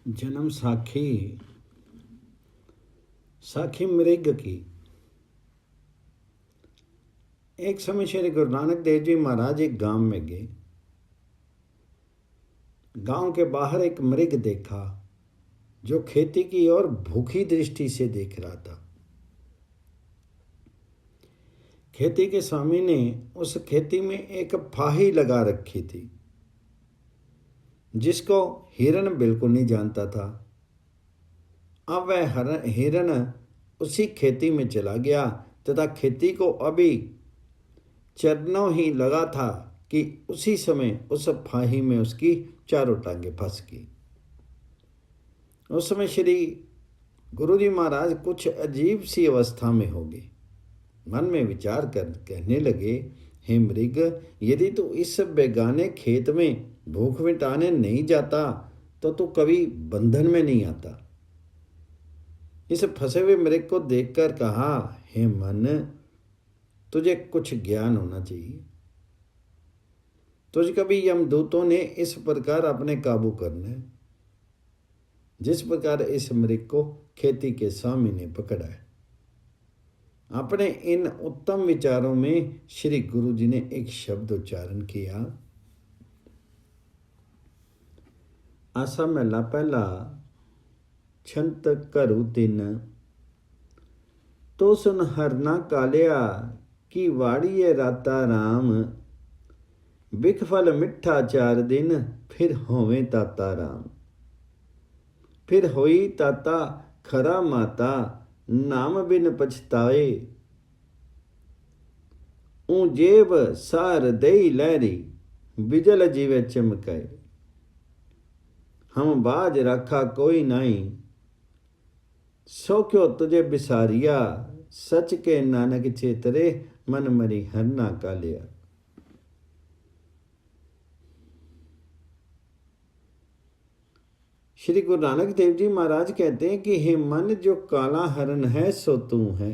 जन्म साखी साखी मृग की। एक समय श्री गुरु नानक देव जी महाराज एक गांव में गए। गांव के बाहर एक मृग देखा जो खेती की ओर भूखी दृष्टि से देख रहा था। खेती के स्वामी ने उस खेती में एक फाही लगा रखी थी जिसको हिरण बिल्कुल नहीं जानता था। अब वह हिरण उसी खेती में चला गया तथा खेती को अभी चरनों ही लगा था कि उसी समय उस फाही में उसकी चारों टांगें फंस गई। उस समय श्री गुरु जी महाराज कुछ अजीब सी अवस्था में हो गए। मन में विचार कर कहने लगे, हे मृग, यदि तू इस बेगाने खेत में भूख मिटाने नहीं जाता तो तू कभी बंधन में नहीं आता। इस फंसे हुए मृग को देखकर कहा, हे मन, तुझे कुछ ज्ञान होना चाहिए। तुझ कभी यमदूतों ने इस प्रकार अपने काबू करना है जिस प्रकार इस मृग को खेती के स्वामी ने पकड़ा है। अपने इन उत्तम विचारों में श्री गुरु जी ने एक शब्द उच्चारण किया। आसा महला पहला, छंत करू दिन, तो सुन हरना कालिया की वाड़िए राता राम, बिख फल मिठा 4 दिन, फिर होवे ताता राम। फिर होई ताता खरा माता, नाम बिन पछताए, ऊं जेब सार दई लहरी, बिजल जीवे चमकाए। हम बाज रखा कोई नहीं, सो क्यों तुझे बिसारिया, सच के नानक चेतरे, मन मरी हरना कालिया। श्री गुरु नानक देव जी महाराज कहते हैं कि हे मन, जो काला हरण है सो तू है।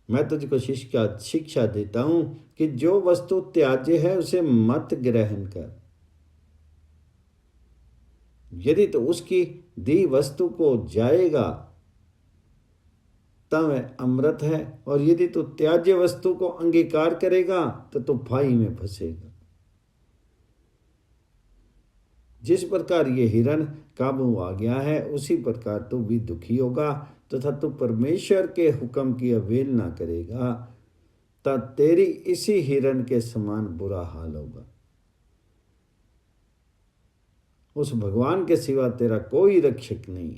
मैं तुझको शिक्षा देता हूं कि जो वस्तु त्याज्य है उसे मत ग्रहण कर। यदि तो उसकी दी वस्तु को जाएगा तब वह अमृत है, और यदि तू त्याज्य वस्तु को अंगीकार करेगा तो तू फाही में फंसेगा। जिस प्रकार ये हिरण काबू आ गया है उसी प्रकार तू भी दुखी होगा तथा तू परमेश्वर के हुक्म की अवहेलना करेगा तब तेरी इसी हिरण के समान बुरा हाल होगा। उस भगवान के सिवा तेरा कोई रक्षक नहीं।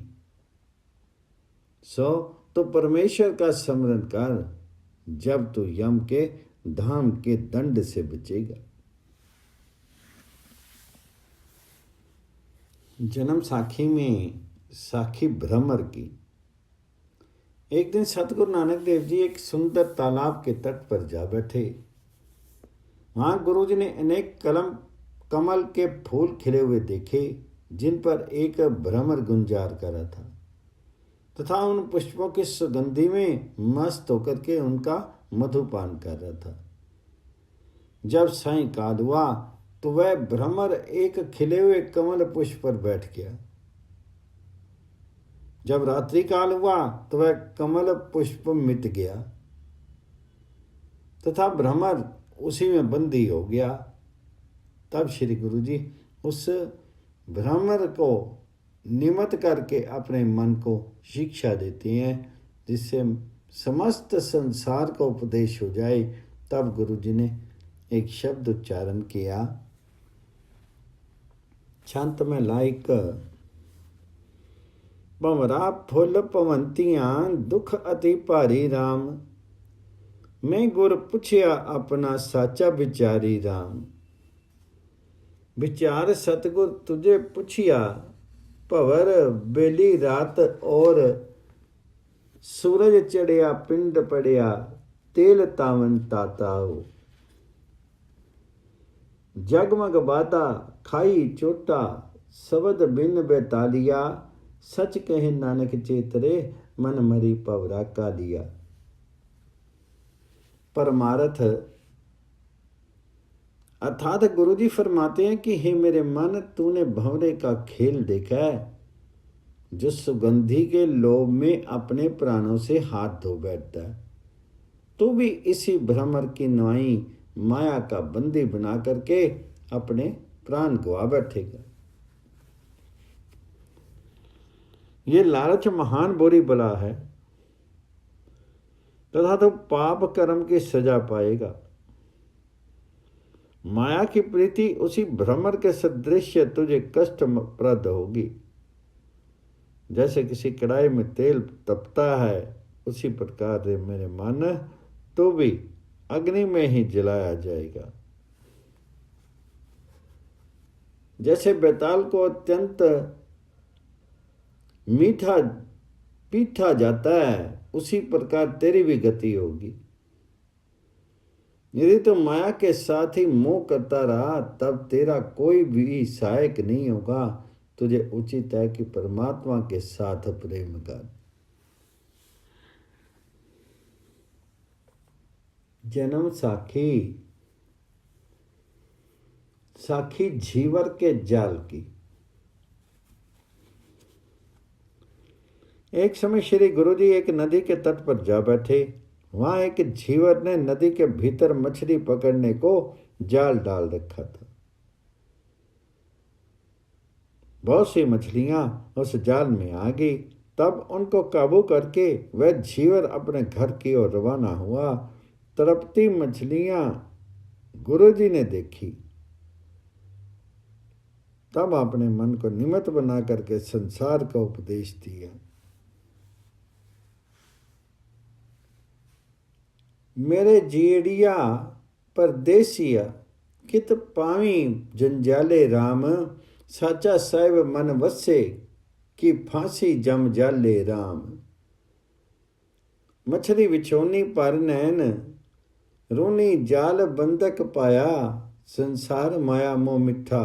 सो तो परमेश्वर का स्मरण कर, जब तू यम के धाम के दंड से बचेगा। जन्म साखी में साखी भ्रमर की। एक दिन सतगुरु नानक देव जी एक सुंदर तालाब के तट पर जा बैठे। वहां गुरु जी ने अनेक कमल के फूल खिले हुए देखे जिन पर एक भ्रमर गुंजार कर रहा था तथा उन पुष्पों की सुगंधि में मस्त होकर के उनका मधुपान कर रहा था। जब सायंकाल हुआ तो वह भ्रमर एक खिले हुए कमल पुष्प पर बैठ गया। जब रात्रि काल हुआ तो वह कमल पुष्प मिट गया तथा भ्रमर उसी में बंदी हो गया। तब श्री गुरु जी उस भ्रमर को निमित्त करके अपने मन को शिक्षा देते हैं जिससे समस्त संसार का उपदेश हो जाए। तब गुरु जी ने एक शब्द उच्चारण किया। छंत में लाइक, भंवरा फुल पवंतियां, दुख अति भारी राम, मैं गुर पुछया अपना साचा विचारी राम। विचार सतगुर तुझे पुछिया, भवर बेली रात और, सूरज चढ़िया पिंड पड़िया, तेल तावन ताताओ। जगमग बाता खाई चोटा, शब्द बिन बैतालिया, सच कहे नानक चेतरे, मन मरी पवरा कालिया। परमार्थ, अर्थात गुरु जी फरमाते हैं कि हे मेरे मन, तूने भंवरे का खेल देखा है, जो सुगंधी के लोभ में अपने प्राणों से हाथ धो बैठता है। तू भी इसी भ्रमर की नुआई माया का बंदी बना करके अपने प्राण गवा बैठेगा। ये लालच महान बुरी बला है तथा तो पाप कर्म की सजा पाएगा। माया की प्रीति उसी भ्रमर के सदृश तुझे कष्टप्रद होगी। जैसे किसी कढ़ाई में तेल तपता है, उसी प्रकार रे मेरे मन, तो भी अग्नि में ही जलाया जाएगा। जैसे बेताल को अत्यंत मीठा पीटा जाता है, उसी प्रकार तेरी भी गति होगी। यदि तो माया के साथ ही मोह करता रहा, तब तेरा कोई भी सहायक नहीं होगा। तुझे उचित है कि परमात्मा के साथ प्रेम कर। जन्म साखी, साखी झीवर के जाल की। एक समय श्री गुरु जी एक नदी के तट पर जा बैठे। वहां एक झीवर ने नदी के भीतर मछली पकड़ने को जाल डाल रखा था। बहुत सी मछलियां उस जाल में आ गई। तब उनको काबू करके वह झीवर अपने घर की ओर रवाना हुआ। तड़पती मछलियां गुरुजी ने देखी, तब अपने मन को निमित्त बना करके संसार का उपदेश दिया। मेरे जीड़िया परदेसिया, कित पावी जंजाले राम, साचा साहिब मन वसे, की फांसी जम जाले राम। मछली विछोनी पर नैन, रोनी जाल बंधक पाया, संसार माया मोह मिठा,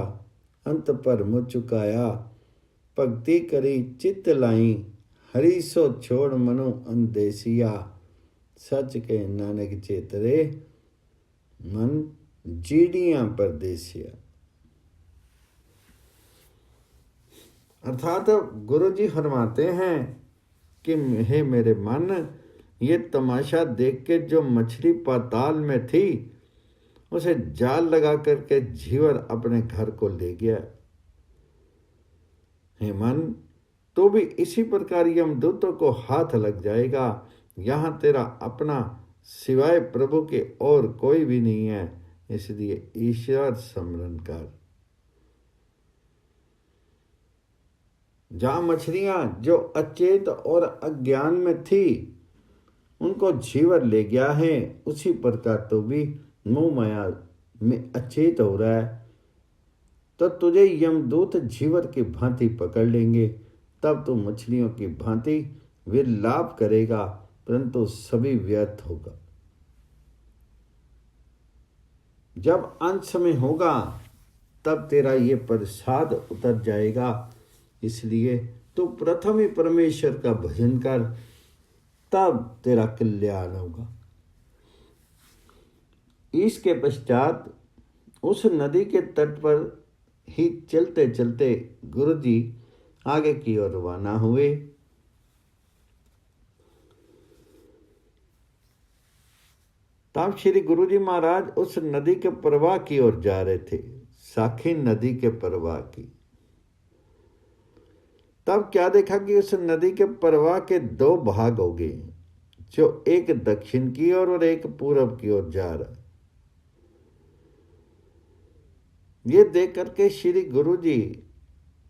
अंत पर मुझ चुकाया। भक्ति करी चित लाई, हरि सो छोड़ मनु अंदेसिया, सच के नानक चेतरे, मन जीड़ियां परदेसिया। अर्थात गुरु जी फरमाते हैं कि हे मेरे मन, ये तमाशा देख के जो मछली पाताल में थी, उसे जाल लगा करके झीवर अपने घर को ले गया। हे मन, तो भी इसी प्रकार यमदूतों को हाथ लग जाएगा। यहाँ तेरा अपना सिवाय प्रभु के और कोई भी नहीं है, इसलिए ईश्वर स्मरण कर। जहाँ मछलियां जो अचेत और अज्ञान में थी, उनको झीवर ले गया है, उसी प्रकार तो भी मोह माया में अचेत हो रहा है। तो तुझे यमदूत झीवर की भांति पकड़ लेंगे, तब तो मछलियों की भांति विलाप करेगा, परंतु सभी व्यर्थ होगा। जब अंत समय होगा, तब तेरा ये प्रसाद उतर जाएगा। इसलिए तू प्रथम ही परमेश्वर का भजन कर, तब तेरा कल्याण होगा। इसके पश्चात उस नदी के तट पर ही चलते चलते गुरुजी आगे की ओर रवाना हुए। तब श्री गुरुजी महाराज उस नदी के प्रवाह की ओर जा रहे थे, साखी नदी के प्रवाह की। तब क्या देखा कि उस नदी के प्रवाह के दो भाग हो गए, जो एक दक्षिण की ओर और एक पूरब की ओर जा रहा। ये देख करके श्री गुरु जी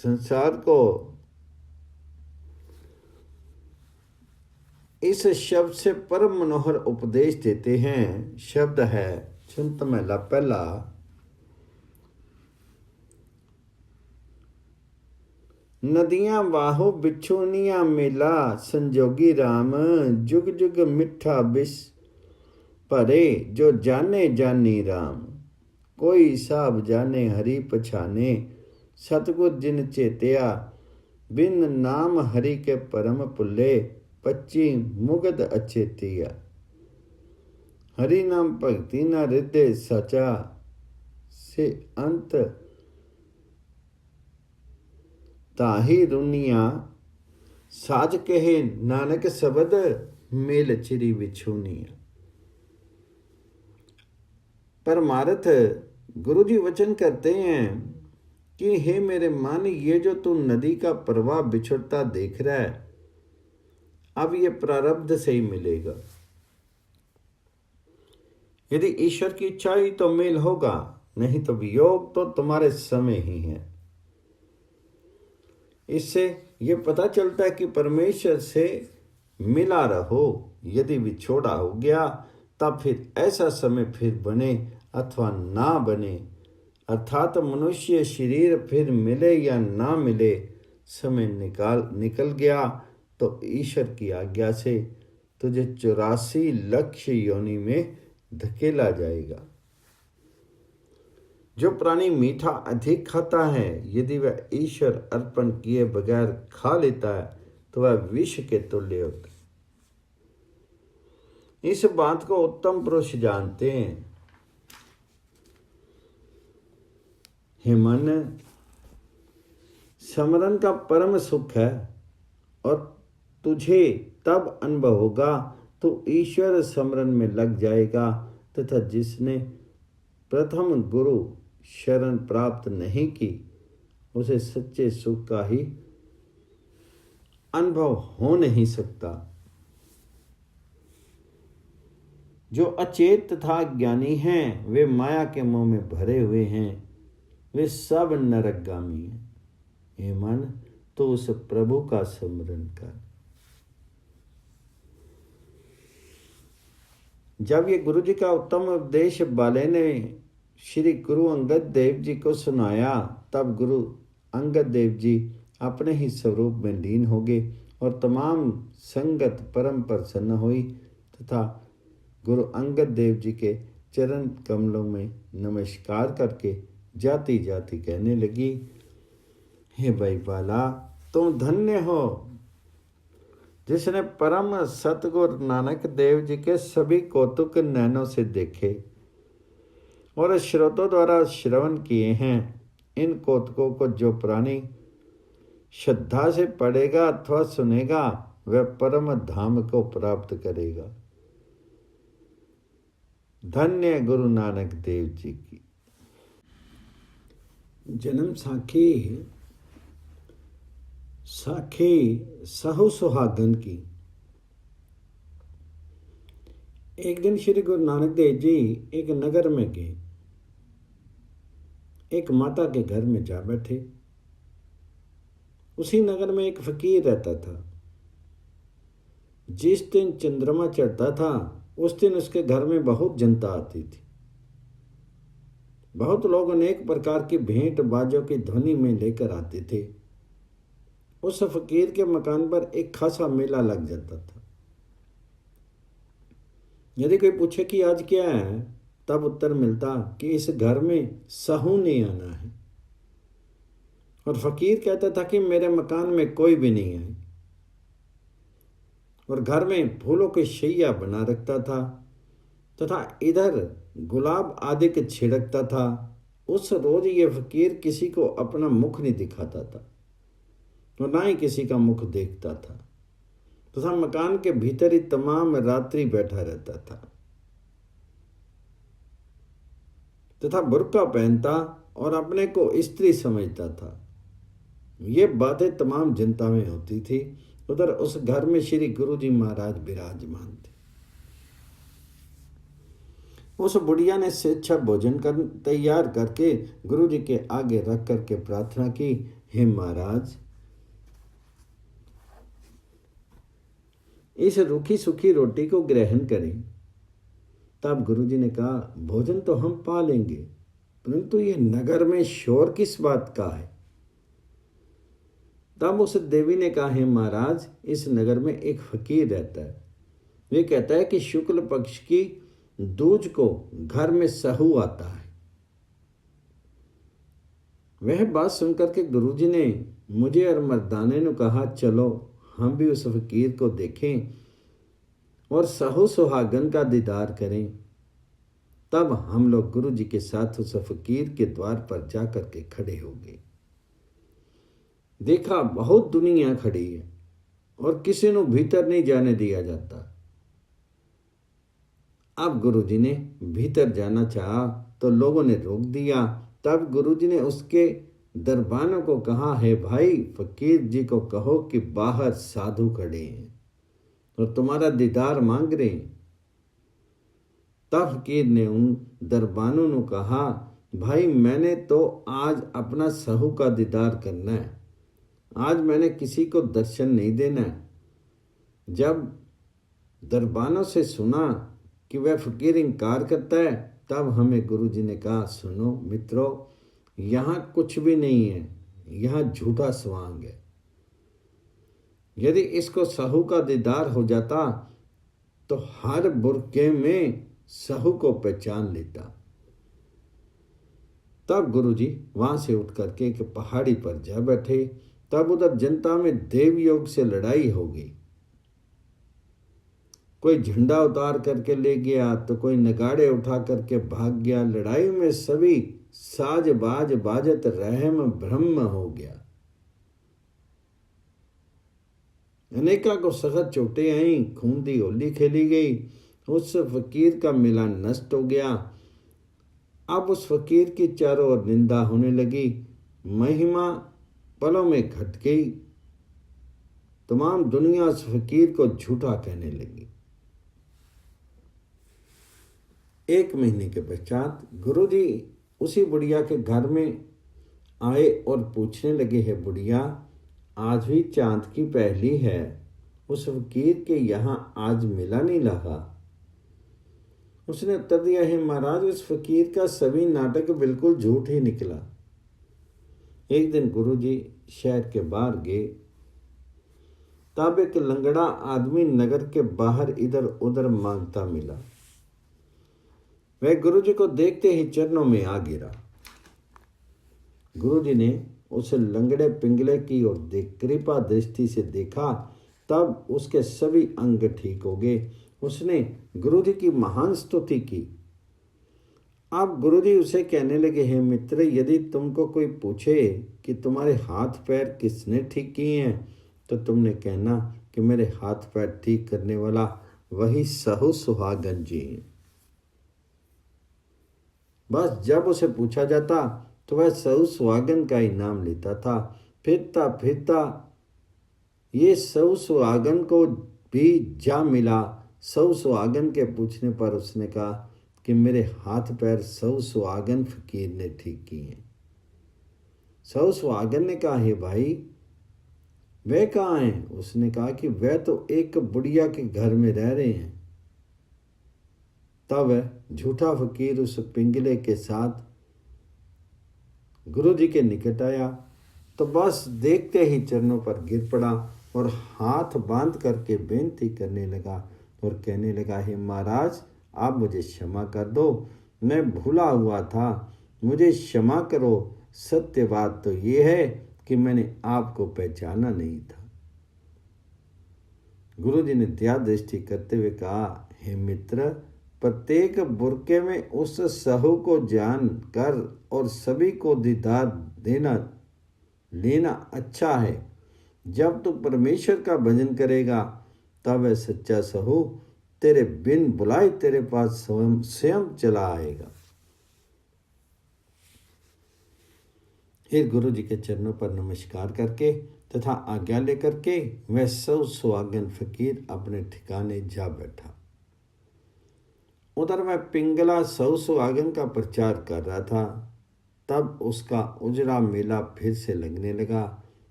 संसार को इस शब्द से परम मनोहर उपदेश देते हैं। शब्द है, सुनत महला पहला। नदियां वाहो बिछोनिया मेला, संजोगी राम जुग जुग मिठा बिस भरे, जो जाने जानी राम। कोई साब जाने हरि पछाने, सतगुर जिन चेतिया, बिन नाम हरि के परम पुल्ले, पच्ची मुगद अचेतिया। हरि नाम भक्ति न हृदय सचा, से अंत ताही रुनिया साज कहे नानक शब्द मेल चिरी विछुनिया। परमार्थ गुरु जी वचन करते हैं कि हे मेरे मन, ये जो तू नदी का प्रवाह बिछड़ता देख रहा है, अब ये प्रारब्ध से ही मिलेगा। यदि ईश्वर की इच्छा ही तो मेल होगा, नहीं तो वियोग तो तुम्हारे समय ही है। इससे ये पता चलता है कि परमेश्वर से मिला रहो। यदि विछोड़ा हो गया तब फिर ऐसा समय फिर बने अथवा ना बने, अर्थात मनुष्य शरीर फिर मिले या ना मिले, समय निकल गया तो ईश्वर की आज्ञा से तुझे 84 लक्ष योनि में धकेला जाएगा। जो प्राणी मीठा अधिक खाता है, यदि वह ईश्वर अर्पण किए बगैर खा लेता है तो वह विष के तुल्य होता है। इस बात को उत्तम पुरुष जानते हैं। हे मन, स्मरण का परम सुख है और तुझे तब अनुभव होगा तो ईश्वर स्मरण में लग जाएगा, तथा जिसने प्रथम गुरु शरण प्राप्त नहीं की उसे सच्चे सुख का ही अनुभव हो नहीं सकता। जो अचेत तथा ज्ञानी हैं वे माया के मोह में भरे हुए हैं, वे सब नरकगामी हैं। हे मन, तो उस प्रभु का स्मरण कर। जब ये गुरु जी का उत्तम उपदेश बाले ने श्री गुरु अंगद देव जी को सुनाया, तब गुरु अंगद देव जी अपने ही स्वरूप में लीन हो गए और तमाम संगत परम प्रसन्न हुई तथा गुरु अंगद देव जी के चरण कमलों में नमस्कार करके जाती जाती कहने लगी, हे भाई बाला, तुम धन्य हो जिसने परम सतगुरु नानक देव जी के सभी कौतुक नैनों से देखे और श्रोतों द्वारा श्रवण किए हैं। इन कौतुकों को जो प्राणी श्रद्धा से पढ़ेगा अथवा सुनेगा वह परम धाम को प्राप्त करेगा। धन्य गुरु नानक देव जी की। जन्म साखी सहु सुहागन की। एक दिन श्री गुरु नानक देव जी एक नगर में गए। एक माता के घर में जा बैठे। उसी नगर में एक फकीर रहता था। जिस दिन चंद्रमा चढ़ता था उस दिन उसके घर में बहुत जनता आती थी। बहुत लोग अनेक प्रकार की भेंट बाजों की ध्वनि में लेकर आते थे। उस फकीर के मकान पर एक खासा मेला लग जाता था। यदि कोई पूछे कि आज क्या है, तब उत्तर मिलता कि इस घर में सहू ने आना है। और फकीर कहता था कि मेरे मकान में कोई भी नहीं है। और घर में फूलों की शैया बना रखता था तथा इधर गुलाब आदि के छिड़कता था। उस रोज ये फकीर किसी को अपना मुख नहीं दिखाता था और ना ही किसी का मुख देखता था तथा मकान के भीतर ही तमाम रात्रि बैठा रहता था तथा बुर्का पहनता और अपने को स्त्री समझता था। ये बातें तमाम जनता में होती थी। उधर उस घर में श्री गुरु जी महाराज विराजमान थे। उस बुढ़िया ने स्वेच्छा भोजन तैयार करके गुरु जी के आगे रख करके प्रार्थना की, हे महाराज, इस रूखी सूखी रोटी को ग्रहण करें। तब गुरुजी ने कहा, भोजन तो हम पा लेंगे, परंतु ये नगर में शोर किस बात का है। तब उस देवी ने कहा, हे महाराज, इस नगर में एक फकीर रहता है। वे कहता है कि शुक्ल पक्ष की दूज को घर में सहू आता है। वह बात सुनकर के गुरुजी ने मुझे और मर्दाने ने कहा, चलो हम भी उस फकीर को देखें और सहु सुहागन का दीदार करें। तब हम लोग गुरु जी के साथ उस फकीर के द्वार पर जाकर के खड़े हो गए। देखा बहुत दुनिया खड़ी है और किसी को भीतर नहीं जाने दिया जाता। अब गुरु जी ने भीतर जाना चाहा तो लोगों ने रोक दिया। तब गुरु जी ने उसके दरबानों को कहा, है भाई, फकीर जी को कहो कि बाहर साधु खड़े हैं और तुम्हारा दीदार मांग रहे हैं। तब फकीर ने उन दरबानों ने कहा, भाई मैंने तो आज अपना सहू का दीदार करना है, आज मैंने किसी को दर्शन नहीं देना है। जब दरबानों से सुना कि वह फकीर इनकार करता है, तब हमें गुरु जी ने कहा, सुनो मित्रों, यहाँ कुछ भी नहीं है, यहाँ झूठा स्वांग है। यदि इसको सहू का दीदार हो जाता तो हर बुरके में सहू को पहचान लेता। तब गुरुजी वहां से उठ करके एक पहाड़ी पर जा बैठे। तब उधर जनता में देव योग से लड़ाई हो गई। कोई झंडा उतार करके ले गया तो कोई नगाड़े उठा करके भाग गया। लड़ाई में सभी साज बाज बाजत रहम ब्रह्म हो गया। अनेका को सख्त चोटें आई, खून दी होली खेली गई। उस फकीर का मिलान नष्ट हो गया। अब उस फकीर की चारों ओर निंदा होने लगी, महिमा पलों में घट गई। तमाम दुनिया उस फकीर को झूठा कहने लगी। 1 महीने के पश्चात गुरुजी उसी बुढ़िया के घर में आए और पूछने लगे, है बुढ़िया, आज भी चांद की पहली है, उस फकीर के यहाँ आज मिला नहीं लगा। उसने उत्तर दिया, है महाराज, उस फकीर का सभी नाटक बिल्कुल झूठ ही निकला। एक दिन गुरुजी शहर के बाहर गए। तब एक लंगड़ा आदमी नगर के बाहर इधर उधर मांगता मिला। वह गुरुजी को देखते ही चरणों में आ गिरा। गुरुजी ने उस लंगड़े पिंगले की ओर कृपा दृष्टि से देखा। तब उसके सभी अंग ठीक हो गए। उसने गुरुजी की महान स्तुति की। अब गुरुजी उसे कहने लगे, हे मित्र, यदि तुमको कोई पूछे कि तुम्हारे हाथ पैर किसने ठीक किए हैं तो तुमने कहना कि मेरे हाथ पैर ठीक करने वाला वही सहु सुहागन जी हैं। बस जब उसे पूछा जाता तो वह सहु सुहागन का ही नाम लेता था। फिरता फिरता ये सहु सुहागन को भी जा मिला। सहु सुहागन के पूछने पर उसने कहा कि मेरे हाथ पैर सहु सुहागन फकीर ने ठीक किए हैं। सहु सुहागन ने कहा, हे भाई, वह कहाँ हैं? उसने कहा कि वह तो एक बुढ़िया के घर में रह रहे हैं। तब वह झूठा फकीर उस पिंगले के साथ गुरु जी के निकट आया तो बस देखते ही चरणों पर गिर पड़ा और हाथ बांध करके बेनती करने लगा और कहने लगा, हे महाराज, आप मुझे क्षमा कर दो, मैं भूला हुआ था, मुझे क्षमा करो। सत्य बात तो ये है कि मैंने आपको पहचाना नहीं था। गुरु जी ने दया दृष्टि करते हुए कहा, हे मित्र, प्रत्येक बुरके में उस सहु को जान कर और सभी को दीदार देना लेना अच्छा है। जब तू परमेश्वर का भजन करेगा तब वह सच्चा सहु तेरे बिन बुलाए तेरे पास स्वयं चला आएगा। फिर गुरु जी के चरणों पर नमस्कार करके तथा आज्ञा लेकर के वह सहु सुहागन फकीर अपने ठिकाने जा बैठा। उधर वह पिंगला सहु सुहागन का प्रचार कर रहा था। तब उसका उजड़ा मेला फिर से लगने लगा।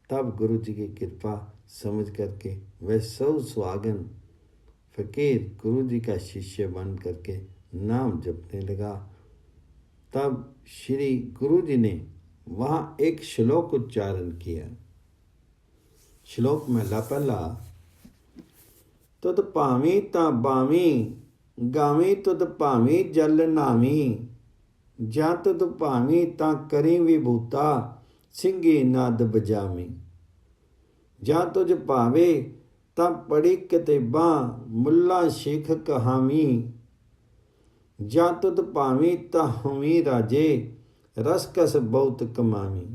तब गुरु जी की कृपा समझ करके वह सहु सुहागन फकीर गुरु जी का शिष्य बन करके नाम जपने लगा। तब श्री गुरु जी ने वहाँ एक श्लोक उच्चारण किया। श्लोक महला पहला, तुद भावी ता बावी, गावी तुद भावी जल नावी, जा तुद भावी ता करी विभूता, सिंगी नाद बजावी। जा तुझ भावे ता पढ़ी किताबां, मुल्ला शेख कहावी, ਜਾਂ ਤੁਧ ਭਾਵੀ ਤਾਂ ਹਮੀ ਰਾਜੇ, ਰਸ ਕਸ ਬਹੁਤ ਕਮਾਵੀ।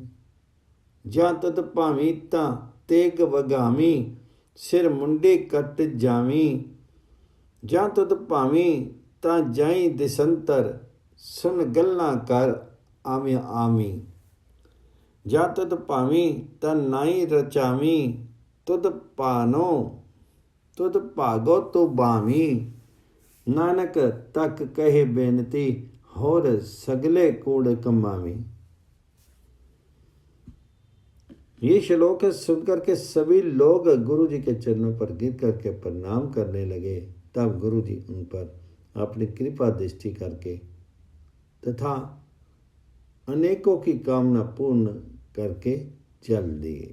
ਜਾਂ ਤੁਧ ਭਾਵੀ ਤਾਂ ਤੇਗ ਵਗਾਵੀ, ਸਿਰ ਮੁੰਡੇ ਕੱਟ ਜਾਵੀ। ਜਾਂ ਤੁਧ ਭਾਵੀ ਤਾਂ ਜਾਈ ਦਿਸੰਤਰ, ਸੁਨ ਗੱਲਾਂ ਕਰ ਆਵੇਂ ਆਵੀਂ। ਜਾਂ ਤੁਧ ਭਾਵੀ ਤਾਂ ਨਾਈ ਰਚਾਵੀ, ਤੁਧ ਭਾਗੋ ਤੂੰ ਬਾਵੀ। नानक तक कहे बेनती, होर सगले कूड़ कमावी। ये श्लोक सुनकर के सभी लोग गुरु जी के चरणों पर गिर करके प्रणाम करने लगे। तब गुरु जी उन पर अपनी कृपा दृष्टि करके तथा अनेकों की कामना पूर्ण करके चल दिए।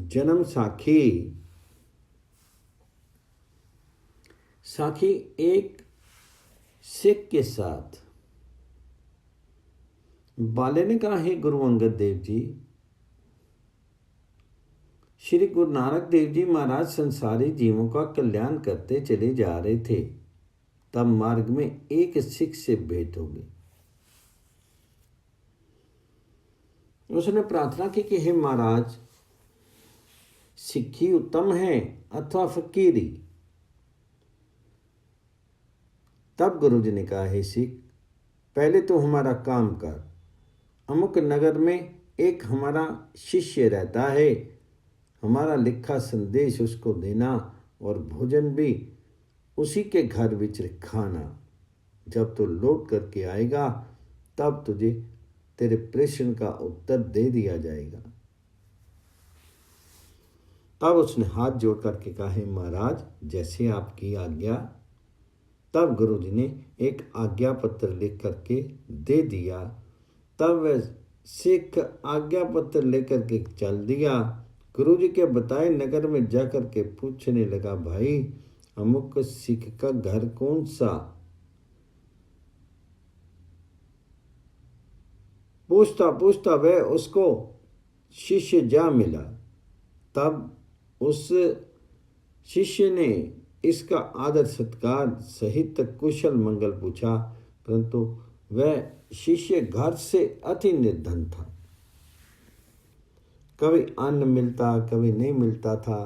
जन्म साखी। साखी एक सिख के साथ बाले ने कहा, हे गुरु अंगद देव जी, श्री गुरु नानक देव जी महाराज संसारी जीवों का कल्याण करते चले जा रहे थे। तब मार्ग में एक सिख से भेंट हो गई। उसने प्रार्थना की कि हे महाराज, सिक्खी उत्तम है अथवा फकीरी? तब गुरु जी ने कहा, हे सिख, पहले तो हमारा काम कर। अमुक नगर में एक हमारा शिष्य रहता है, हमारा लिखा संदेश उसको देना और भोजन भी उसी के घर विच खाना। जब तो लौट करके आएगा तब तुझे तेरे प्रश्न का उत्तर दे दिया जाएगा। तब उसने हाथ जोड़ करके कहा, हे महाराज, जैसे आपकी आज्ञा। तब गुरु जी ने एक आज्ञा पत्र लिख करके दे दिया। तब वह सिख आज्ञा पत्र लेकर के चल दिया। गुरु जी के बताए नगर में जाकर के पूछने लगा, भाई अमुक सिख का घर कौन सा? पूछता पूछता वह उसको शिष्य जा मिला। तब उस शिष्य ने इसका आदर सत्कार सहित कुशल मंगल पूछा, परंतु वह शिष्य घर से अति निर्धन था। कभी अन्न मिलता कभी नहीं मिलता था।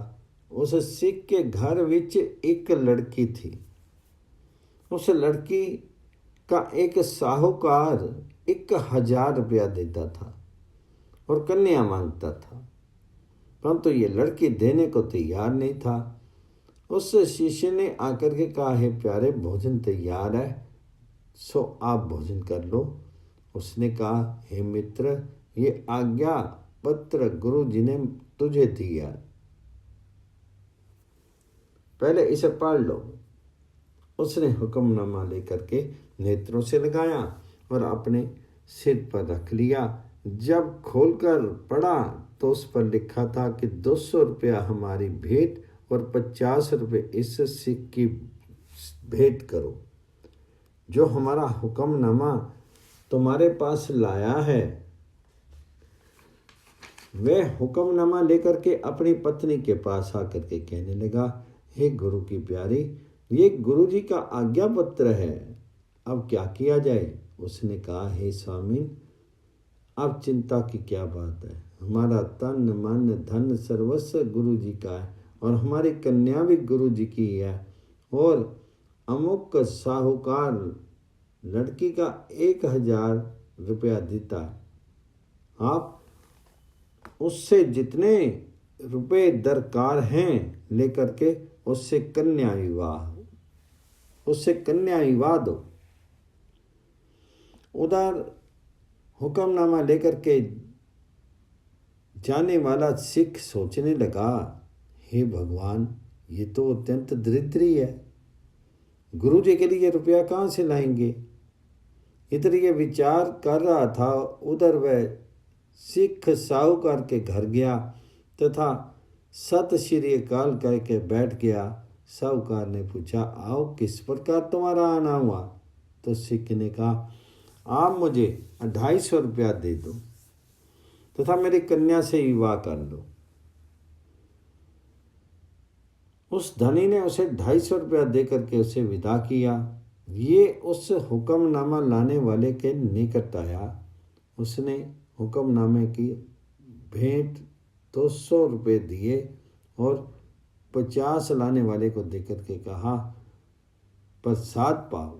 उस सिख के घर विच एक लड़की थी। उस लड़की का एक साहूकार 1000 रुपया देता था और कन्या मांगता था, परंतु ये लड़की देने को तैयार नहीं था। उस शिष्य ने आकर के कहा, हे प्यारे, भोजन तैयार है, सो आप भोजन कर लो। उसने कहा, हे मित्र, ये आज्ञा पत्र गुरु जी ने तुझे दिया, पहले इसे पढ़ लो। उसने हुक्मनामा लेकर के नेत्रों से लगाया और अपने सिर पर रख लिया। जब खोलकर पढ़ा तो उस पर लिखा था कि 200 रुपया हमारी भेंट और 50 रुपये इस सिख की भेंट करो। जो हमारा हुक्मनामा तुम्हारे पास लाया है, वह हुक्मनामा लेकर के अपनी पत्नी के पास आकर के कहने लगा, हे गुरु की प्यारी, ये गुरु जी का आज्ञा पत्र है, अब क्या किया जाए? उसने कहा, हे स्वामी, अब चिंता की क्या बात है? हमारा तन मन धन सर्वस्व गुरु जी का है और हमारी कन्या भी गुरु जी की है और अमुक साहूकार लड़की का 1000 रुपया देता है। आप उससे जितने रुपए दरकार हैं लेकर के उससे कन्या विवाह दो। उधर हुक्मनामा लेकर के जाने वाला सिख सोचने लगा, हे भगवान, ये तो अत्यंत दरिद्री है, गुरु जी के लिए रुपया कहाँ से लाएंगे? इधर ये विचार कर रहा था, उधर वह सिख साहूकार के घर गया तथा सत श्री अकाल कह के बैठ गया। साहूकार ने पूछा, आओ, किस प्रकार तुम्हारा आना हुआ? तो सिख ने कहा, आप मुझे 250 रुपया दे दो तथा मेरी कन्या से विवाह कर लो। उस धनी ने उसे 250 रुपया दे करके उसे विदा किया। ये उस हुक्मनामा लाने वाले के निकट आया। उसने हुक्मनामे की भेंट 200 रुपये दिए और 50 लाने वाले को दे करके कहा, प्रसाद पाओ।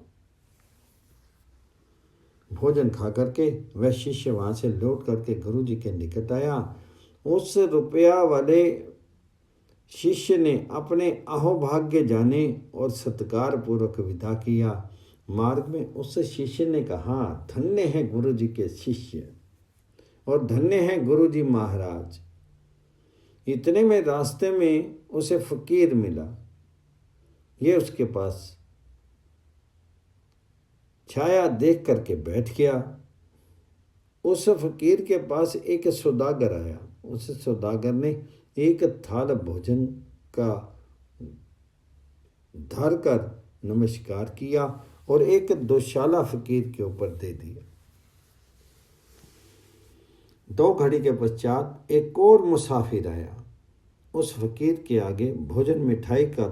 भोजन खा करके वह शिष्य वहाँ से लौट करके गुरु जी के निकट आया। उस रुपया वाले शिष्य ने अपने अहोभाग्य जाने और सत्कार पूर्वक विदा किया। मार्ग में उस शिष्य ने कहा, धन्य है गुरु जी के शिष्य और धन्य है गुरु जी महाराज। इतने में रास्ते में उसे फकीर मिला। ये उसके पास छाया देख करके बैठ गया। उस फकीर के पास एक सौदागर आया। उस सौदागर ने एक थाल भोजन का धर कर नमस्कार किया और एक दोशाला फकीर के ऊपर दे दिया। 2 घड़ी के पश्चात एक और मुसाफिर आया। उस फकीर के आगे भोजन मिठाई का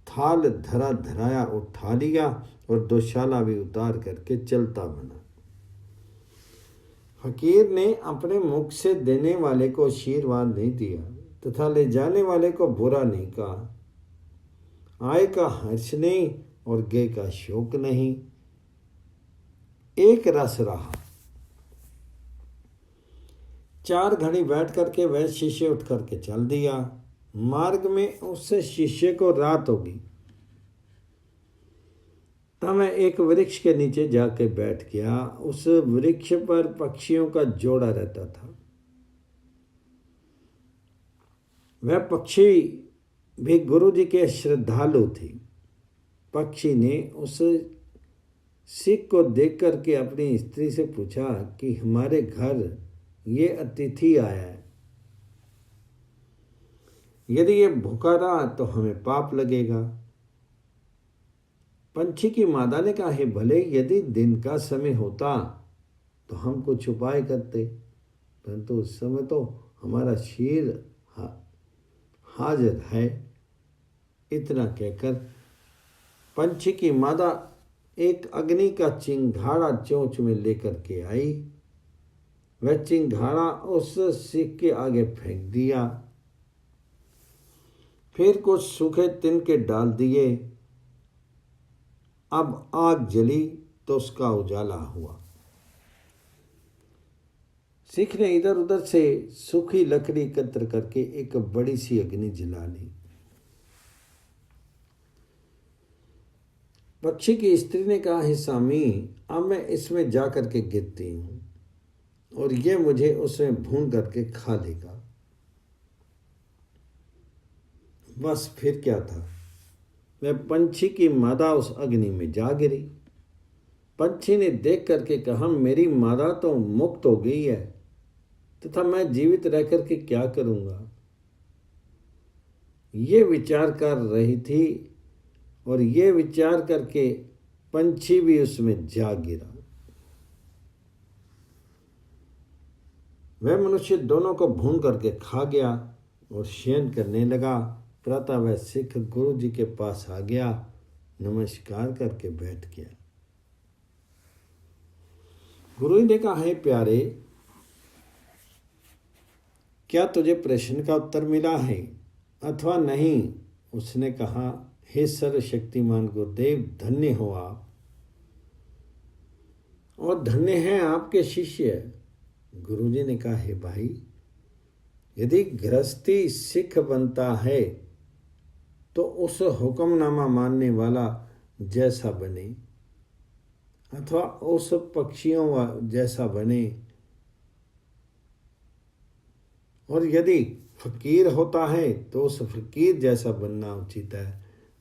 थाल धराया उठा लिया और दोशाला भी उतार करके चलता बना। फकीर ने अपने मुख से देने वाले को आशीर्वाद नहीं दिया तथा ले जाने वाले को बुरा नहीं कहा। आय का हर्ष नहीं और गे का शोक नहीं, एक रस रहा। 4 घड़ी बैठ करके वह शिष्य उठ करके चल दिया। मार्ग में उस शिष्य को रात होगी। तब मैं एक वृक्ष के नीचे जाके बैठ गया। उस वृक्ष पर पक्षियों का जोड़ा रहता था। वह पक्षी भी गुरु जी के श्रद्धालु थी। पक्षी ने उस सिख को देख करके अपनी स्त्री से पूछा कि हमारे घर ये अतिथि आया है, यदि ये भूखा रहा तो हमें पाप लगेगा। पंछी की मादा ने कहा, हे भले यदि दिन का समय होता तो हम कुछ उपाय करते, परंतु उस समय तो हमारा शीर हाजिर है। इतना कहकर पंछी की मादा एक अग्नि का चिंघाड़ा चोंच में लेकर के आई। वह चिंघाड़ा उस सिख के आगे फेंक दिया। फिर कुछ सूखे तिनके डाल दिए। अब आग जली तो उसका उजाला हुआ। सिख ने इधर उधर से सूखी लकड़ी एकत्र करके एक बड़ी सी अग्नि जला ली। पक्षी की स्त्री ने कहा, हे स्वामी, अब मैं इसमें जा करके गिरती हूँ और ये मुझे उसमें भून करके खा लेगा। बस फिर क्या था, वह पंछी की मादा उस अग्नि में जा गिरी। पंछी ने देख करके कहा, मेरी मादा तो मुक्त हो गई है तथा मैं जीवित रह करके क्या करूँगा। ये विचार कर रही थी और ये विचार करके पंछी भी उसमें जा गिरा। वह मनुष्य दोनों को भून करके खा गया और शयन करने लगा। प्रातः वह सिख गुरु जी के पास आ गया, नमस्कार करके बैठ गया। गुरु जी ने कहा, हे प्यारे, क्या तुझे प्रश्न का उत्तर मिला है अथवा नहीं? उसने कहा, हे सर्वशक्तिमान गुरुदेव, धन्य हो आप और धन्य हैं आपके शिष्य। गुरुजी ने कहा, हे भाई, यदि गृहस्थी सिख बनता है तो उस हुक्मनामा मानने वाला जैसा बने अथवा उस पक्षियों जैसा बने, और यदि फकीर होता है तो उस फकीर जैसा बनना उचित है।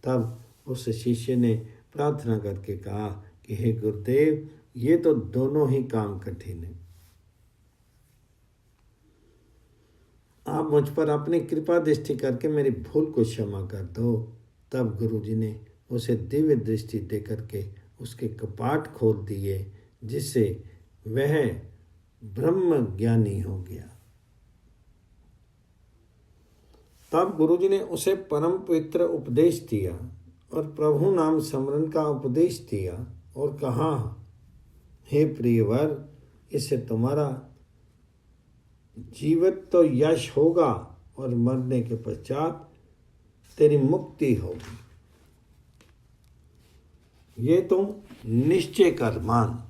तब उस शिष्य ने प्रार्थना करके कहा कि हे गुरुदेव, ये तो दोनों ही काम कठिन है, आप मुझ पर अपनी कृपा दृष्टि करके मेरी भूल को क्षमा कर दो। तब गुरुजी ने उसे दिव्य दृष्टि दे करके उसके कपाट खोल दिए, जिससे वह ब्रह्म ज्ञानी हो गया। तब गुरुजी ने उसे परम पवित्र उपदेश दिया और प्रभु नाम स्मरण का उपदेश दिया और कहा, हे प्रियवर, इससे तुम्हारा जीवित तो यश होगा और मरने के पश्चात तेरी मुक्ति होगी। ये तुम निश्चय कर मान।